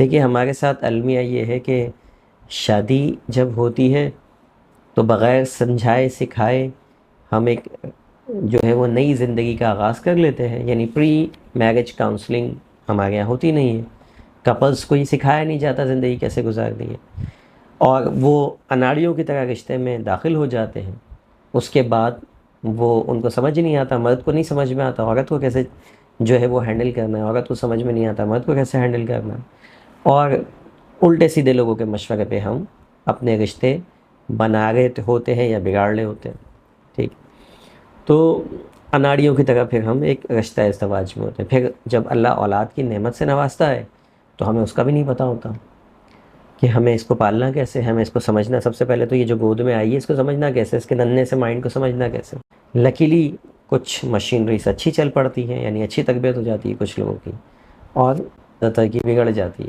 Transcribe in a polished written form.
देखिए, हमारे साथ अलमिया ये है कि शादी जब होती है तो बग़ैर समझाए सिखाए हम एक जो है वो नई ज़िंदगी का आगाज़ कर लेते हैं। यानी प्री मैरिज काउंसलिंग हमारे यहाँ होती नहीं है। कपल्स को ये सिखाया नहीं जाता ज़िंदगी कैसे गुजारनी है, और वो अनाड़ियों की तरह रिश्ते में दाखिल हो जाते हैं। उसके बाद वो उनको समझ ही नहीं आता, मर्द को नहीं समझ में आता औरत को कैसे जो है वो हैंडल करना है, औरत को समझ में नहीं आता मर्द को कैसे हैंडल करना है। और उल्टे सीधे लोगों के मशवरे पे हम अपने रिश्ते बना रहे होते हैं या बिगाड़ रहे होते हैं। ठीक। तो अनाड़ियों की तरह फिर हम एक रिश्ता इज़्दवाज में होते हैं। फिर जब अल्लाह औलाद की नेमत से नवाजता है तो हमें उसका भी नहीं पता होता कि हमें इसको पालना कैसे है, हमें इसको समझना। सबसे पहले तो ये जो गोद में आई है इसको समझना कैसे, इसके नन्हे से माइंड को समझना कैसे। लकीली कुछ मशीनरीज अच्छी चल पड़ती हैं, यानी अच्छी तरबियत हो जाती है कुछ लोगों की, और तरक्की बिगड़ जाती है।